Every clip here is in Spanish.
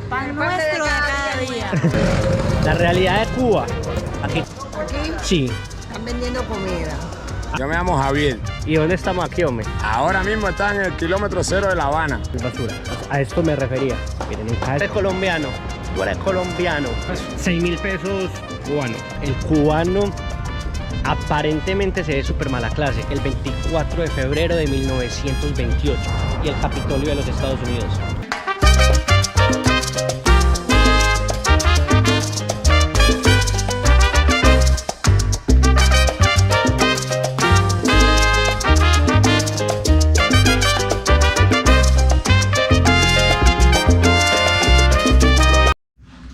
pan nuestro de cada día. La realidad de Cuba. Aquí. Aquí Sí. están vendiendo comida. Yo me llamo Javier. ¿Y dónde estamos aquí, hombre? Ahora mismo está en el kilómetro 0 de La Habana. Basura. A esto me refería. Miren, en cada colombiano. Tú eres colombiano. 6.000 pesos cubanos. El cubano aparentemente se ve súper mala clase. El 24 de febrero de 1928. Y el Capitolio de los Estados Unidos.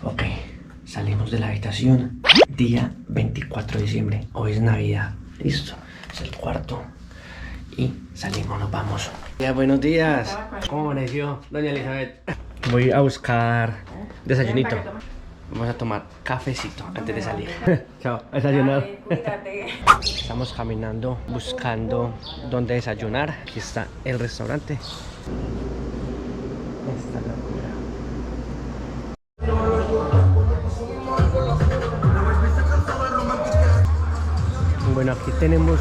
Ok, salimos de la habitación. Día 24 de diciembre. Hoy es Navidad. Listo. Es el cuarto. Y salimos, nos vamos. Ya, buenos días. ¿Cómo amaneció, doña Elizabeth? Voy a buscar desayunito. Vamos a tomar cafecito antes de salir. Chao, a desayunar. Estamos caminando buscando dónde desayunar. Aquí está el restaurante. Esta locura. Bueno, aquí tenemos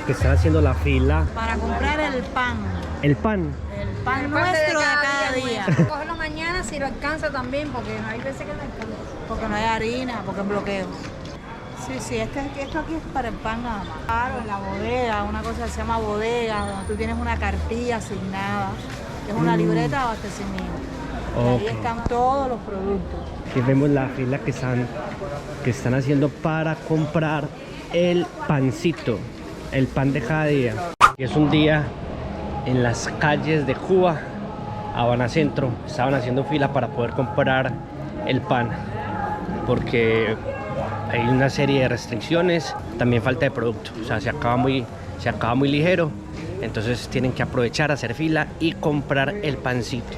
que están haciendo la fila. Para comprar el pan. El pan. El pan nuestro de cada día. Cógelo mañana si lo alcanza también, porque hay veces que no alcanza. Porque no hay harina, porque es bloqueo. Sí, esto aquí es para el pan nada más. Claro, en la bodega, una cosa que se llama bodega, donde tú tienes una cartilla asignada. Es una libreta de abastecimiento. Y Ok. ahí están todos los productos. Aquí vemos la fila que están haciendo para comprar el pancito, el pan de cada día. Y es un día en las calles de Cuba, Habana Centro. Estaban haciendo fila para poder comprar el pan, porque hay una serie de restricciones, también falta de producto. O sea, se acaba muy ligero. Entonces tienen que aprovechar, hacer fila y comprar el pancito.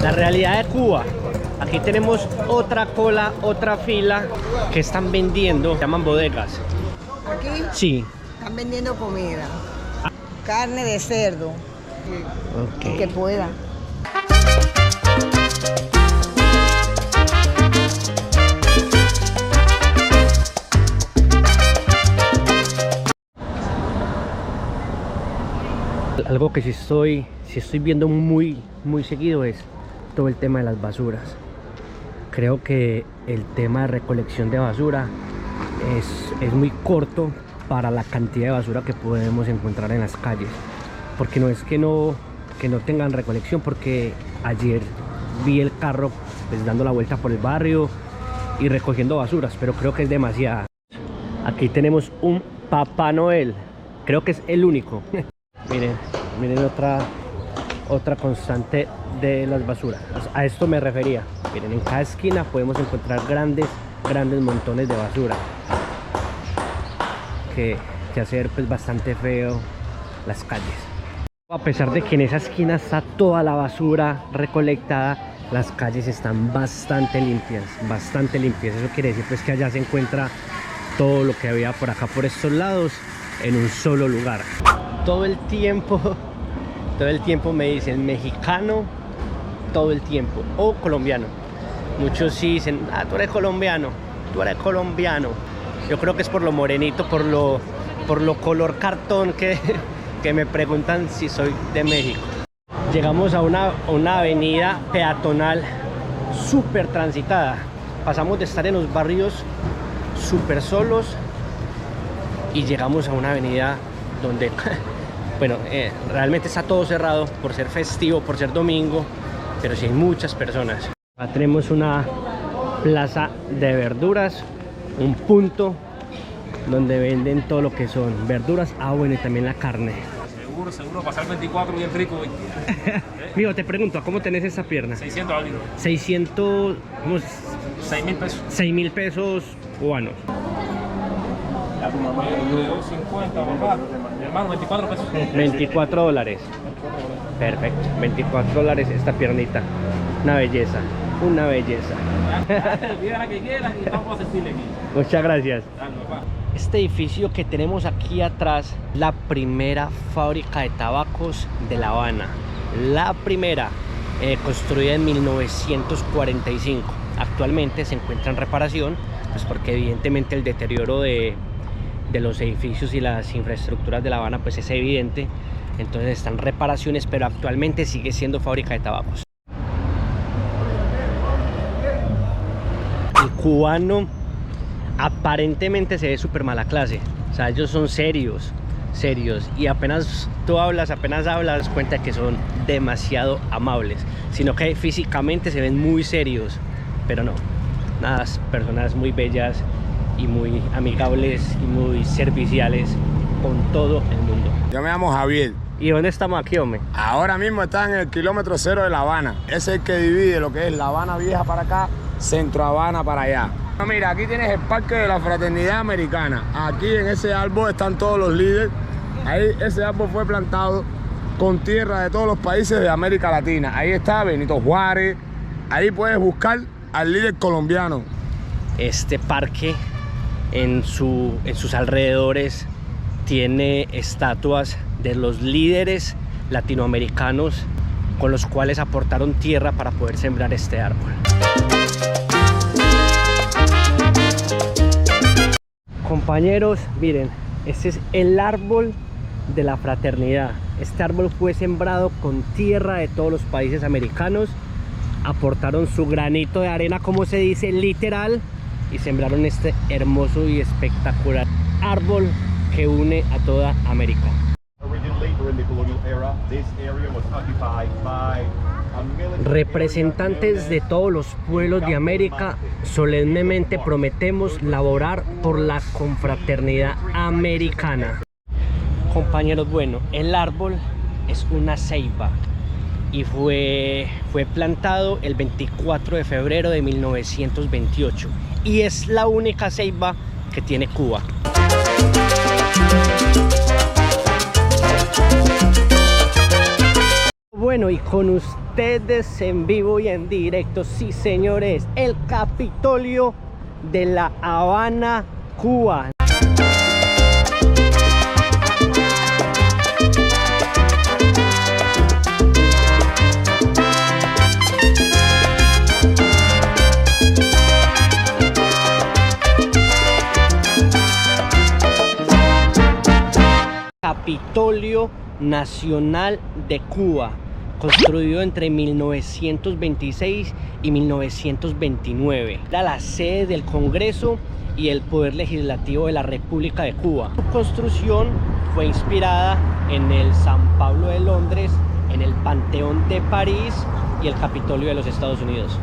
La realidad de Cuba. Aquí tenemos otra cola, otra fila que están vendiendo, se llaman bodegas. Aquí Sí. están vendiendo comida. Carne de cerdo, Ok. que pueda. Algo que sí estoy viendo muy seguido es todo el tema de las basuras. Creo que el tema de recolección de basura es muy corto para la cantidad de basura que podemos encontrar en las calles. Porque no es que no tengan recolección, porque ayer vi el carro pues dando la vuelta por el barrio y recogiendo basuras, pero creo que es demasiada. Aquí tenemos un Papá Noel, creo que es el único. miren otra constante de las basuras. A esto me refería. Miren, en cada esquina podemos encontrar grandes montones de basura que hacer pues bastante feo las calles. A pesar de que en esa esquina está toda la basura recolectada, las calles están bastante limpias. Eso quiere decir pues que allá se encuentra todo lo que había por acá, por estos lados, en un solo lugar. Todo el tiempo me dicen mexicano, todo el tiempo, o colombiano. Muchos sí dicen, tú eres colombiano. Yo creo que es por lo morenito, por lo color cartón que me preguntan si soy de México. Llegamos a una avenida peatonal súper transitada. Pasamos de estar en los barrios súper solos y llegamos a una avenida donde bueno, realmente está todo cerrado por ser festivo, por ser domingo, pero sí hay muchas personas. Acá tenemos una plaza de verduras, un punto donde venden todo lo que son verduras, bueno, y también la carne. Seguro, pasar 24 bien rico hoy. Mijo, te pregunto, ¿cómo tenés esa pierna? 600 algo. 600, ¿cómo es? 6.000 pesos. 6.000 pesos cubanos. Ya tu mamá, 50, papá. Mi hermano, 24 pesos. 24 dólares. Perfecto, 24 dólares esta piernita. Una belleza, una belleza. Pida la que quieras y vamos a asistirle aquí. Muchas gracias. Dale, papá. Este edificio que tenemos aquí atrás, la primera fábrica de tabacos de La Habana. La primera. construida en 1945. Actualmente se encuentra en reparación, pues porque evidentemente el deterioro de los edificios y las infraestructuras de La Habana pues es evidente. Entonces están en reparaciones, pero actualmente sigue siendo fábrica de tabacos. El cubano aparentemente se ve súper mala clase. O sea, ellos son serios, y apenas hablas cuenta que son demasiado amables, sino que físicamente se ven muy serios, pero no, nada, personas muy bellas y muy amigables y muy serviciales con todo el mundo. Yo me llamo Javier. ¿Y dónde estamos aquí, hombre? Ahora mismo está en el kilómetro 0 de La Habana. Ese es el que divide lo que es La Habana Vieja para acá, Centro Habana para allá. Mira, aquí tienes el Parque de la Fraternidad Americana. Aquí en ese árbol están todos los líderes. Ahí ese árbol fue plantado con tierra de todos los países de América Latina. Ahí está Benito Juárez. Ahí puedes buscar al líder colombiano. Este parque en sus alrededores tiene estatuas de los líderes latinoamericanos con los cuales aportaron tierra para poder sembrar este árbol. Compañeros, miren, este es el árbol de la fraternidad. Este árbol fue sembrado con tierra de todos los países americanos. Aportaron su granito de arena, como se dice, literal, y sembraron este hermoso y espectacular árbol que une a toda América. Representantes de todos los pueblos de América, solemnemente prometemos laborar por la confraternidad americana. Compañeros, bueno, el árbol es una ceiba y fue plantado el 24 de febrero de 1928 y es la única ceiba que tiene Cuba. Bueno, y con ustedes en vivo y en directo, sí señores, el Capitolio de La Habana, Cuba. Capitolio Nacional de Cuba, construido entre 1926 y 1929. Era la sede del Congreso y el Poder Legislativo de la República de Cuba. Su construcción fue inspirada en el San Pablo de Londres, en el Panteón de París y el Capitolio de los Estados Unidos.